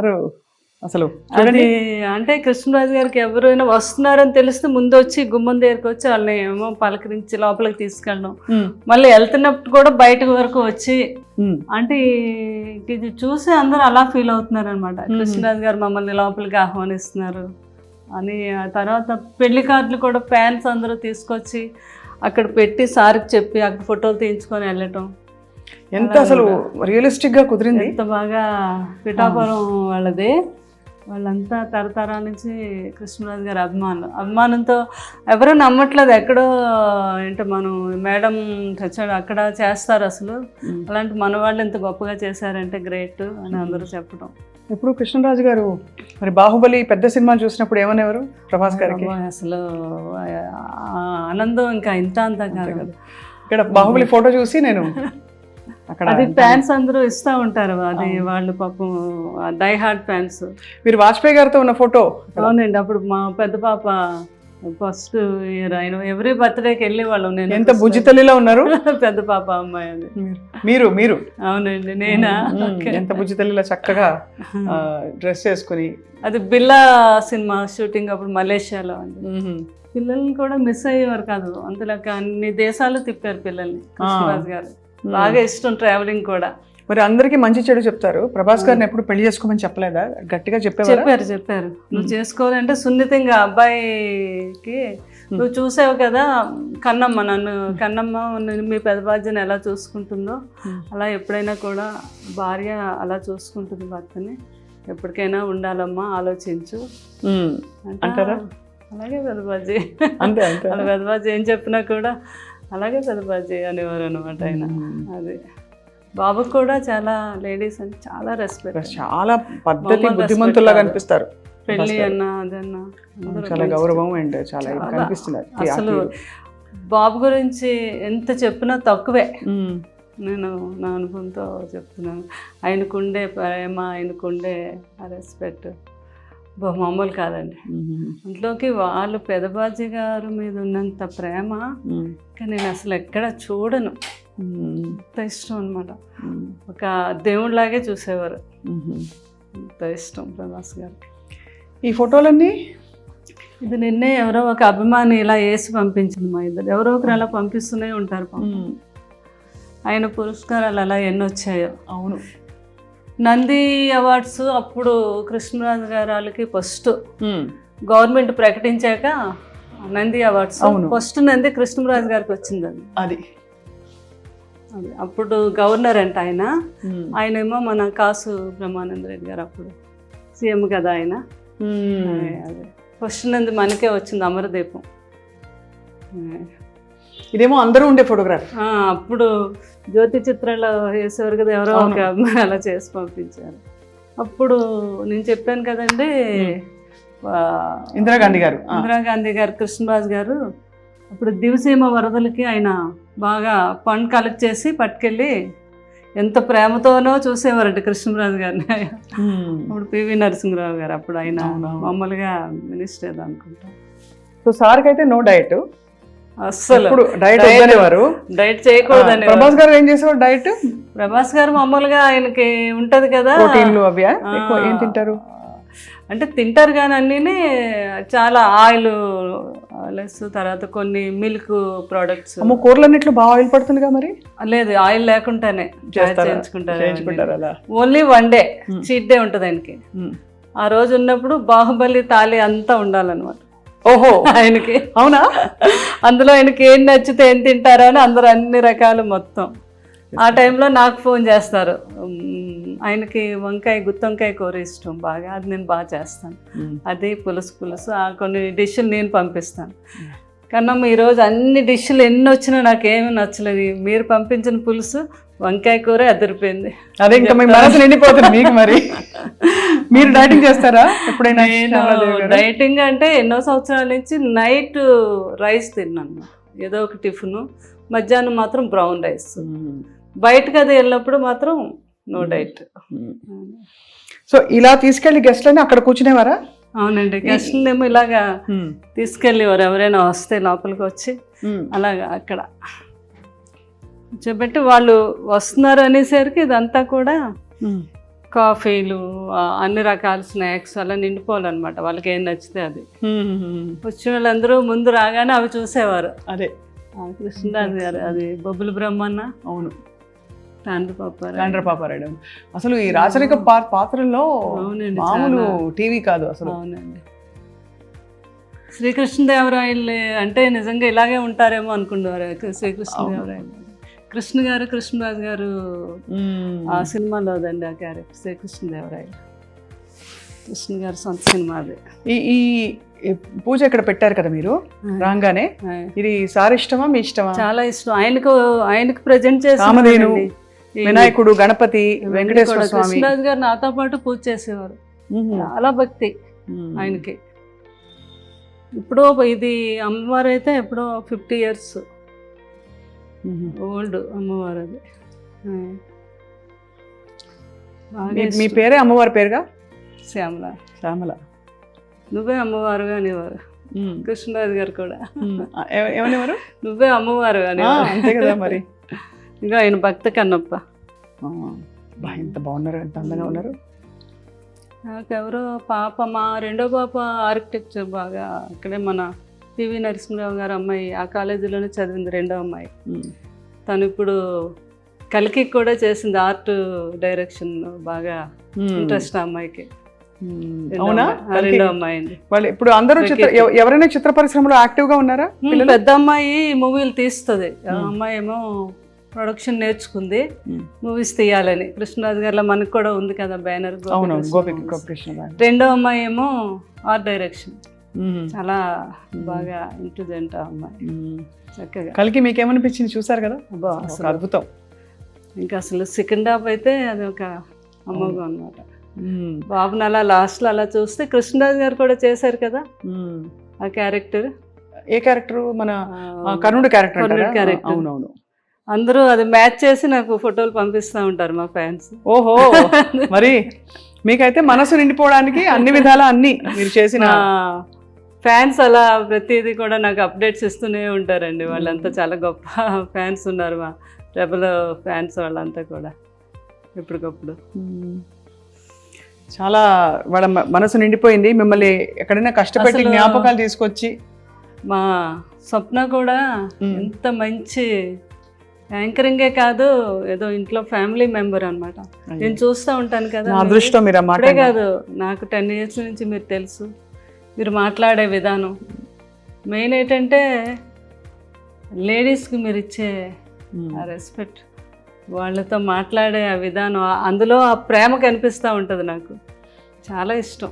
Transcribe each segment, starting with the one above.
Sir అసలు అది అంటే కృష్ణరాజు గారికి ఎవరైనా వస్తున్నారని తెలిస్తే ముందు వచ్చి గుమ్మం దగ్గరికి వచ్చి వాళ్ళని ఏమో పలకరించి లోపలికి తీసుకెళ్ళడం, మళ్ళీ వెళ్తున్నప్పుడు కూడా బయట వరకు వచ్చి అంటే ఇది చూసి అందరూ అలా ఫీల్ అవుతున్నారు అనమాట. కృష్ణరాజు గారు మమ్మల్ని లోపలికి ఆహ్వానిస్తున్నారు అని. ఆ తర్వాత పెళ్లి కార్డులు కూడా ఫ్యాన్స్ అందరూ తీసుకొచ్చి అక్కడ పెట్టి సార్కి చెప్పి అక్కడ ఫోటోలు తీయించుకొని వెళ్ళటం. ఎంత అసలు రియలిస్టిక్ గా కుదిరింది. ఎంత బాగా పిఠాపురం వాళ్ళది, వాళ్ళంతా తరతరాల నుంచి కృష్ణరాజు గారి అభిమానంతో ఎవరూ నమ్మట్లేదు. ఎక్కడో ఏంటో మనం మేడం చచ్చాడు అక్కడ చేస్తారు అసలు, అలాంటి మన వాళ్ళు ఎంత గొప్పగా చేశారంటే గ్రేట్ అని అందరూ చెప్పడం. ఇప్పుడు కృష్ణరాజు గారు మరి బాహుబలి పెద్ద సినిమా చూసినప్పుడు ఏమనేవారు ప్రభాస్ గారికి? అసలు ఆనందం ఇంకా ఇంత అంతా కాదు కదా. ఇక్కడ బాహుబలి ఫోటో చూసి నేను అక్కడ అది ఫ్యాన్స్ అందరూ ఇస్తూ ఉంటారు, అది వాళ్ళు పాపం డై హార్ట్ ఫ్యాన్స్. మీరు వాజ్పేయి గారితో ఉన్న ఫోటో? అవునండి, అప్పుడు మా పెద్ద పాప ఫస్ట్ ఇయర్ ఆయన ఎవ్రీ బర్త్డేకి వెళ్ళే వాళ్ళం. నేను ఎంత బుజ్జి తల్లిలో ఉన్నారు. పెద్ద పాప అమ్మాయి అది. మీరు అవునండి, నేనా? ఎంత బుజ్జి తల్లిలో చక్కగా డ్రెస్ చేసుకుని. అది బిల్లా సినిమా షూటింగ్ అప్పుడు మలేషియాలో అండి. పిల్లల్ని కూడా మిస్ అయ్యేవారు కాదు, అంతలోకి అన్ని దేశాలు తిప్పారు పిల్లల్ని కృష్ణరాజు గారు. బాగా ఇష్టం ట్రావెలింగ్ కూడా. మరి అందరికి మంచి చెడు చెప్తారు. ప్రభాస్ గారిని ఎప్పుడు పెళ్లి చేసుకోమని చెప్పలేదా? గట్టిగా చెప్పారు నువ్వు చేసుకోవాలంటే సున్నితంగా అబ్బాయికి నువ్వు చూసావు కదా కన్నమ్మ, కన్నమ్మ మీ పెద్ద బాధ్యని ఎలా చూసుకుంటుందో అలా ఎప్పుడైనా కూడా భార్య అలా చూసుకుంటుంది భర్తని, ఎప్పటికైనా ఉండాలమ్మా ఆలోచించు అంటారా? అలాగే పెద్ద బాజీ, అంతే అలా పెద్ద బాజీ ఏం చెప్పినా కూడా అలాగే పెద్ద బాజీ అనేవారు అనమాట ఆయన. అది బాబుకు కూడా చాలా లేడీస్ అని చాలా రెస్పెక్ట్, చాలా పద్ధతి బుద్ధిమంతుల్లా కనిపిస్తారు. పెళ్ళి అన్నా అదన్నా చాలా గౌరవం అండ్ చాలా కనిపిస్తున్నారు. అసలు బాబు గురించి ఎంత చెప్పినా తక్కువే. నేను నా అనుభవంతో చెప్తున్నాను. ఆయనకుండే ప్రేమ, ఆయనకుండే రెస్పెక్ట్ మామూలు కాదండి. అందులోకి వాళ్ళు పెదబాజీ గారు మీద ఉన్నంత ప్రేమ కానీ నేను అసలు ఎక్కడ చూడను. అంత ఇష్టం అనమాట, ఒక దేవుడిలాగే చూసేవారు. అంత ఇష్టం ప్రభాస్ గారు. ఈ ఫోటోలన్నీ ఇది నిన్నే ఎవరో ఒక అభిమాని ఇలా వేసి పంపించింది మా ఇద్దరు. ఎవరో ఒకరు అలా పంపిస్తూనే ఉంటారు. ఆయన పురస్కారాలు అలా ఎన్ని వచ్చాయో. అవును, నంది అవార్డ్స్ అప్పుడు కృష్ణరాజు గారు వాళ్ళకి ఫస్ట్ గవర్నమెంట్ ప్రకటించాక నంది అవార్డ్స్ ఫస్ట్ నంది కృష్ణరాజు గారికి వచ్చిందండి. అది అప్పుడు గవర్నర్ అంట ఆయన. ఆయనేమో మన కాసు బ్రహ్మానంద రెడ్డి గారు అప్పుడు సీఎం కదా ఆయన. అదే ఫస్ట్ నంది మనకే వచ్చింది, అమరదీపం. ఇదేమో అందరూ ఉండే ఫోటోగ్రాఫ్. అప్పుడు జ్యోతి చిత్రాలు వేసేవారు కదా, ఎవరో ఒక అమ్మాయి అలా చేసి పంపించారు. అప్పుడు నేను చెప్పాను కదండి ఇందిరాగాంధీ గారు కృష్ణరాజు గారు అప్పుడు దివసీమ వరదలకి ఆయన బాగా ఫండ్ కలెక్ట్ చేసి పట్టుకెళ్ళి ఎంత ప్రేమతోనో చూసేవారంట కృష్ణరాజు గారిని. అప్పుడు పివి నరసింహరావు గారు అప్పుడు ఆయన మామూలుగా మినిస్టర్ అనుకుంటా. సో సార్కి అయితే నో డైట్, అస్సలు డైట్ చేయకూడదని. ప్రభాస్ గారు ఏం చేసేవారు డైట్? ప్రభాస్ గారు మామూలుగా ఆయనకి ఉంటది కదా ప్రోటీన్లు అవి ఏం తింటారు అంటే తింటారు కానీ అన్నీ చాలా ఆయిల్ లెస్, తర్వాత కొన్ని మిల్క్ ప్రోడక్ట్స్. కూరలన్నిట్లో బాగా ఆయిల్ పడుతుందిగా మరి? లేదు, ఆయిల్ లేకుండానే చేయించుకుంటారు. Only one day cheat day ఉంటుంది ఆయనకి. ఆ రోజు ఉన్నప్పుడు బాహుబలి తాళి అంతా ఉండాలన్నమాట. ఓహో, ఆయనకి. అవునా? అందులో ఆయనకి ఏం నచ్చితే ఏం తింటారో అని అందరూ అన్ని రకాలు మొత్తం. ఆ టైంలో నాకు ఫోన్ చేస్తారు. ఆయనకి గుత్తొంకాయ కూర ఇష్టం బాగా, అది నేను బాగా చేస్తాను. అది పులుసు కొన్ని డిష్లు నేను పంపిస్తాను. కన్నమ్మ ఈరోజు అన్ని డిష్లు ఎన్ని వచ్చినా నాకేమీ నచ్చలేదు, మీరు పంపించిన పులుసు వంకాయ కూర అదిరిపోయింది. అదే ఇంకా మీ మనసు నిండిపోతుంది మీకు. మరి మీరు డైటింగ్ చేస్తారా ఎప్పుడైనా? డైటింగ్ అంటే ఎన్నో సంవత్సరాల నుంచి నైట్ రైస్ తిన్నాను, ఏదో ఒక టిఫిన్. మధ్యాహ్నం మాత్రం బ్రౌన్ రైస్. బయటకు అది వెళ్ళినప్పుడు మాత్రం నో డైట్. సో ఇలా తీసుకెళ్ళి గెస్ట్లని అక్కడ కూర్చునేవారా? అవునండి, గెస్ట్లేమో ఇలాగా తీసుకెళ్ళేవారు. ఎవరైనా వస్తే లోపలికి వచ్చి అలాగా అక్కడ కూర్చోబెట్టి వాళ్ళు వస్తున్నారు అనేసరికి ఇదంతా కూడా కాఫీలు అన్ని రకాల స్నాక్స్ అలా నిండిపోవాలన్నమాట, వాళ్ళకి ఏం నచ్చితే అది. వచ్చిన వాళ్ళందరూ ముందు రాగానే అవి చూసేవారు. అదే కృష్ణరాజు గారు, అది బొబ్బుల బ్రహ్మన్న, అవును, తాండ్రపాపారాయుడు. అసలు ఈ రాచరిక పాత్రల్లో మామూలు టీవీ కాదు అసలు. అవునండి. శ్రీకృష్ణదేవరాయలు అంటే నిజంగా ఇలాగే ఉంటారేమో అనుకున్నారు శ్రీకృష్ణదేవరాయలు. కృష్ణరాజు గారు ఆ సినిమాలోదండి ఆ క్యారెక్టర్ శ్రీకృష్ణదేవరాయలు. కృష్ణ గారు సొంత సినిమా అది. ఈ పూజ ఇక్కడ పెట్టారు కదా మీరు రాగానే, ఇది సార్ ఇష్టమా మీ ఇష్టమా? చాలా ఇష్టం. ఆయనకు ప్రజెంట్ చేసి కామధేను, వినాయకుడు, గణపతి, వెంకటేశ్వర స్వామి. కృష్ణరాజు గారు నాతో పాటు పూజ చేసేవారు. చాలా భక్తి ఆయనకి. ఇప్పుడు ఇది అమ్మవారు అయితే ఎప్పుడో 50 years ఓల్డ్ అమ్మవారు అది. మీ పేరే అమ్మవారి పేరుగా? శ్యామల. శ్యామల. నువ్వే అమ్మవారుగా అనేవారు కృష్ణరాజు గారు కూడా. ఏమనేవారు? నువ్వే అమ్మవారు అని. అంతే కదా మరి. ఇంకా ఆయన భక్త కన్నప్ప. ఎంత బాగున్నారు, ఎంత అందంగా ఉన్నారు. నాకెవరో పాప, మా రెండో పాప ఆర్కిటెక్చర్ బాగా అక్కడే మన పివి నరసింహరావు గారు అమ్మాయి, ఆ కాలేజీలోనే చదివింది రెండో అమ్మాయి. తను ఇప్పుడు కలికి కూడా చేసింది, ఆర్ట్ డైరెక్షన్ బాగా ఇంట్రెస్ట్ ఆ అమ్మాయికి. రెండో అమ్మాయి అండి. వాళ్ళు ఇప్పుడు అందరూ ఎవరైనా చిత్ర పరిశ్రమలో యాక్టివ్ గా ఉన్నారా? పెద్ద అమ్మాయి మూవీలు తీస్తుంది, అమ్మాయి ఏమో ప్రొడక్షన్ నేర్చుకుంది, మూవీస్ తీయాలని. కృష్ణరాజు గారిలో మనకు కూడా ఉంది కదా బ్యానర్. రెండో అమ్మాయి ఏమో ఆర్ట్ డైరెక్షన్, చాలా బాగా ఇంటెలిజెంట్ అమ్మాయి. చక్కగా. కలికి మీకు ఏమనిపించింది? చూసారు కదా, అద్భుతం. ఇంకా అసలు సెకండ్ హాఫ్ అయితే అది ఒక అమ్మగా అనమాట. బాబుని అలా లాస్ట్లో అలా చూస్తే కృష్ణరాజు గారు కూడా చేశారు కదా ఆ క్యారెక్టర్. ఏ క్యారెక్టర్? మన కర్ణుడు క్యారెక్టర్. అవునవును. అందరూ అది మ్యాచ్ చేసి నాకు ఫోటోలు పంపిస్తూ ఉంటారు మా ఫ్యాన్స్. ఓహో, మరి మీకైతే మనసు నిండిపోవడానికి అన్ని విధాలా అన్ని మీరు చేసిన ఫ్యాన్స్ అలా ప్రతిదీ కూడా నాకు అప్డేట్స్ ఇస్తూనే ఉంటారండి. వాళ్ళంతా చాలా గొప్ప ఫ్యాన్స్ ఉన్నారు, మా రెబల్ ఫ్యాన్స్ వాళ్ళంతా కూడా ఎప్పటికప్పుడు. చాలా వాళ్ళ మనసు నిండిపోయింది. మిమ్మల్ని ఎక్కడైనా కష్టపెట్టి జ్ఞాపకాలు తీసుకొచ్చి. మా స్వప్న కూడా ఎంత మంచి యాంకరింగే కాదు, ఏదో ఇంట్లో ఫ్యామిలీ మెంబర్ అనమాట. నేను చూస్తూ ఉంటాను కదా. అదృష్టం మీరు అప్పుడే కాదు, నాకు 10 years నుంచి మీరు తెలుసు. మీరు మాట్లాడే విధానం మెయిన్ ఏంటంటే లేడీస్కి మీరు ఇచ్చే ఆ రెస్పెక్ట్, వాళ్ళతో మాట్లాడే ఆ విధానం, అందులో ఆ ప్రేమ కనిపిస్తూ ఉంటుంది. నాకు చాలా ఇష్టం.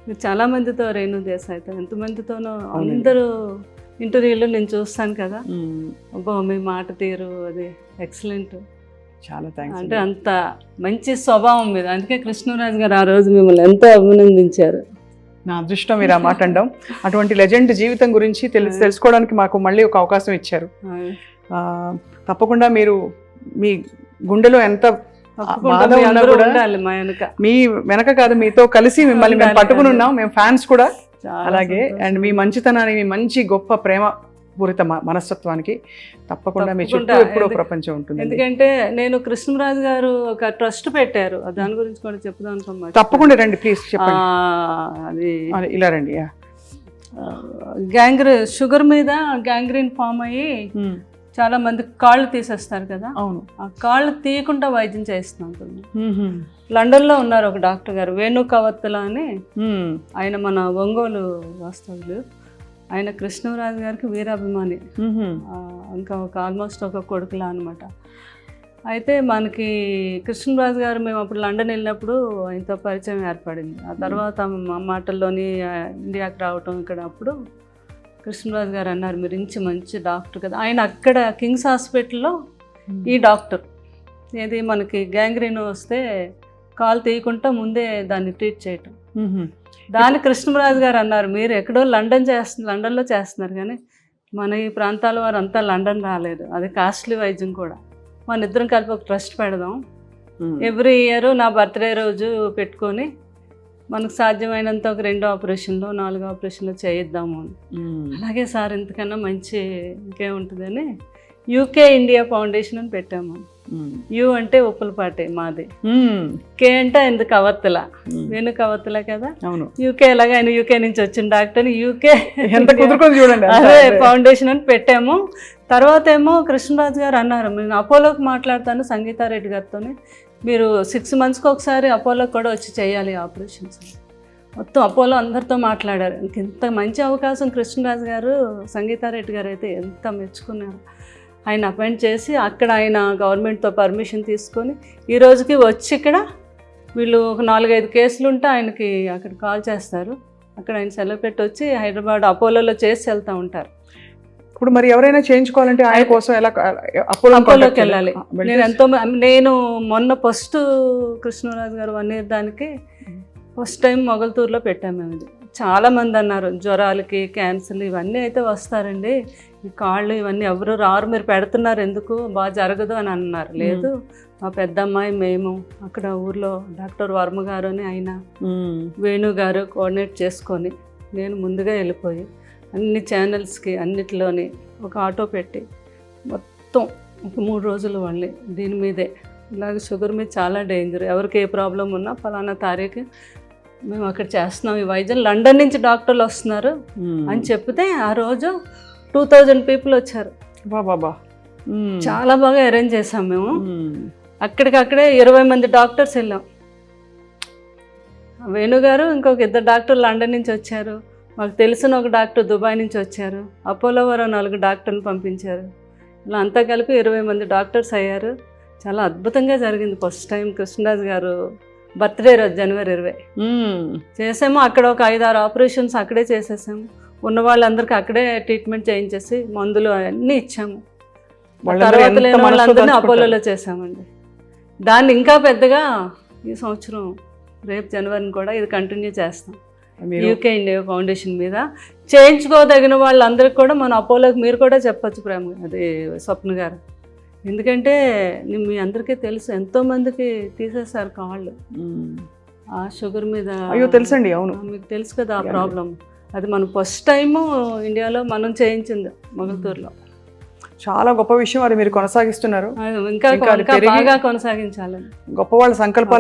మీరు చాలామందితో, రేణు దేశాయ్తో ఎంతమందితోనో అందరూ ఇంటర్వ్యూలో నేను చూస్తాను కదా, అబ్బో మీ మాట తీరు అది ఎక్సలెంట్. చాలా థ్యాంక్స్. అంటే అంత మంచి స్వభావం మీద, అందుకే కృష్ణరాజు గారు ఆ రోజు మిమ్మల్ని ఎంతో అభినందించారు. నా అదృష్టం మీరు ఆ మాట అనడం. అటువంటి లెజెండ్ జీవితం గురించి తెలుసుకోవడానికి మాకు మళ్ళీ ఒక అవకాశం ఇచ్చారు. తప్పకుండా మీరు మీ గుండెలో ఎంత మీ వెనక కాదు, మీతో కలిసి మిమ్మల్ని మేము పట్టుకుని ఉన్నాం, మేము ఫ్యాన్స్ కూడా. అలాగే అండ్ మీ మంచితనాన్ని, మీ మంచి గొప్ప ప్రేమ పూరిత మనస్తత్వానికి తప్పకుండా మీ చుట్టూ ఎప్పుడో ప్రపంచం ఉంటుంది. ఎందుకంటే నేను కృష్ణరాజు గారు ఒక ట్రస్ట్ పెట్టారు, దాని గురించి కూడా చెప్దాం అనుకున్నాను. తప్పకుండా రండి ప్లీజ్, చెప్పండి. అది ఇలా రండి. షుగర్ మీద గ్యాంగ్రీన్ ఫామ్ అయ్యి చాలా మంది కాళ్ళు తీసేస్తారు కదా. అవును. ఆ కాళ్ళు తీయకుండా వైద్యం చేస్తున్నాను. లండన్లో ఉన్నారు ఒక డాక్టర్ గారు, వేణు కవత్తుల అని. ఆయన మన ఒంగోలు వాస్తవులు. ఆయన కృష్ణరాజు గారికి వీరాభిమాని, ఇంకా ఆల్మోస్ట్ ఒక కొడుకులా అనమాట. అయితే మనకి కృష్ణరాజు గారు మేము అప్పుడు లండన్ వెళ్ళినప్పుడు ఆయనతో పరిచయం ఏర్పడింది. ఆ తర్వాత మా మాటల్లోని ఇండియాకి రావటం ఇక్కడ అప్పుడు కృష్ణరాజు గారు అన్నారు, మీరు మంచి డాక్టర్ కదా. ఆయన అక్కడ కింగ్స్ హాస్పిటల్లో ఈ డాక్టర్, ఏది మనకి గ్యాంగ్రీన్ వస్తే కాలు తీయకుండా ముందే దాన్ని ట్రీట్ చేయటం. దాన్ని కృష్ణరాజు గారు అన్నారు, మీరు ఎక్కడో లండన్లో చేస్తున్నారు కానీ మన ఈ ప్రాంతాల వారు అంతా లండన్ రాలేదు, అది కాస్ట్లీ వైద్యం కూడా. మన ఇద్దరం కలిపి ఒక ట్రస్ట్ పెడదాం, ఎవ్రీ ఇయర్ నా బర్త్డే రోజు పెట్టుకొని మనకు సాధ్యమైనంత ఒక 2 ఆపరేషన్లు 4 ఆపరేషన్లు చేయిద్దాము అని. అలాగే సార్ ఇంతకన్నా మంచి ఇంకేముంటుందని UK ఇండియా ఫౌండేషన్ అని పెట్టాము. యు అంటే ఉప్పులపాటి మాది, కే అంటే ఆయనది కవర్తల, వేణు కవర్తల కదా. అవును, యూకే ఎలాగ ఆయన యూకే నుంచి వచ్చిన డాక్టర్, యూకే ఎంత కుదురుకొని చూడండి. అదే ఫౌండేషన్ అని పెట్టాము. తర్వాత ఏమో కృష్ణరాజు గారు అన్నారు, నేను అపోలోకి మాట్లాడతాను సంగీతారెడ్డి గారితో, మీరు 6 monthsకి ఒకసారి అపోలోకి కూడా వచ్చి చేయాలి ఆపరేషన్స్. మొత్తం అపోలో అందరితో మాట్లాడారు. ఇంత మంచి అవకాశం కృష్ణరాజు గారు, సంగీతారెడ్డి గారు అయితే ఎంత మెచ్చుకున్నారు. ఆయన అపాయింట్ చేసి అక్కడ ఆయన గవర్నమెంట్తో పర్మిషన్ తీసుకొని ఈ రోజుకి వచ్చి ఇక్కడ వీళ్ళు ఒక 4-5 కేసులు ఉంటే ఆయనకి అక్కడ కాల్ చేస్తారు, అక్కడ ఆయన సెలవు పెట్టి వచ్చి హైదరాబాద్ అపోలోలో చేసి వెళ్తూ ఉంటారు. ఇప్పుడు మరి ఎవరైనా చేయించుకోవాలంటే ఆయన కోసం ఎలా అపోలోకి వెళ్ళాలి? నేను మొన్న ఫస్ట్ కృష్ణరాజు గారు 1 year దానికి ఫస్ట్ టైం మొగల్తూరులో పెట్టాము మేము. ఇది చాలామంది అన్నారు జ్వరాలకి, క్యాన్సర్లు ఇవన్నీ అయితే వస్తారండి, ఈ కాళ్ళు ఇవన్నీ ఎవరు రారు, మీరు పెడుతున్నారు ఎందుకు, బాగా జరగదు అని అన్నారు. లేదు, మా పెద్దమ్మాయి మేము అక్కడ ఊర్లో డాక్టర్ వర్మ గారు అని ఆయన వేణు గారు కోఆర్డినేట్ చేసుకొని నేను ముందుగా వెళ్ళిపోయి అన్ని ఛానల్స్కి అన్నిటిలోని ఒక ఆటో పెట్టి మొత్తం ఒక 3 రోజులు మళ్ళీ దీని మీదే, ఇలాగ షుగర్ మీద చాలా డేంజర్, ఎవరికి ఏ ప్రాబ్లం ఉన్నా ఫలానా తారీఖు మేము అక్కడ చేస్తున్నాం, ఈ వైద్యం లండన్ నుంచి డాక్టర్లు వస్తున్నారు అని చెప్తే ఆ రోజు 2000 people వచ్చారు. బాబా, చాలా బాగా అరేంజ్ చేసాం మేము. అక్కడికక్కడే 20 మంది డాక్టర్స్ వెళ్ళాం. వేణుగారు ఇంకొక 2 డాక్టర్లు లండన్ నుంచి వచ్చారు, మాకు తెలిసిన ఒక డాక్టర్ దుబాయ్ నుంచి వచ్చారు, అపోలో వారు 4 డాక్టర్లు పంపించారు. ఇలా అంతా కలిపి 20 మంది డాక్టర్స్ అయ్యారు. చాలా అద్భుతంగా జరిగింది. ఫస్ట్ టైం కృష్ణరాజు గారు బర్త్డే రోజు January 20 చేసాము. అక్కడ ఒక 5-6 ఆపరేషన్స్ అక్కడే చేసేసాము. ఉన్న వాళ్ళందరికీ అక్కడే ట్రీట్మెంట్ చేయించేసి మందులు అన్నీ ఇచ్చాము. తర్వాత లేని వాళ్ళందరినీ అపోలోలో చేసామండి. దాన్ని ఇంకా పెద్దగా ఈ సంవత్సరం రేపు జనవరిని కూడా ఇది కంటిన్యూ చేస్తాం. యూకే ఇండియా ఫౌండేషన్ మీద చేయించుకోదగిన వాళ్ళందరికీ కూడా మన అపోలోకి మీరు కూడా చెప్పచ్చు ప్రేమ, అది స్వప్న గారు. ఎందుకంటే మీ అందరికీ తెలుసు ఎంతోమందికి తీసేశారు కాళ్ళు ఆ షుగర్ మీద. అయ్యో తెలుసండి, అవును మీకు తెలుసు కదా ఆ ప్రాబ్లం. అది మనం ఫస్ట్ టైము ఇండియాలో మనం చేయించింది మొగల్తూరులో. చాలా గొప్ప విషయం, అది మీరు కొనసాగిస్తున్నారు, ఇంకా బాగా కొనసాగించాలని. గొప్ప వాళ్ళ సంకల్పాలు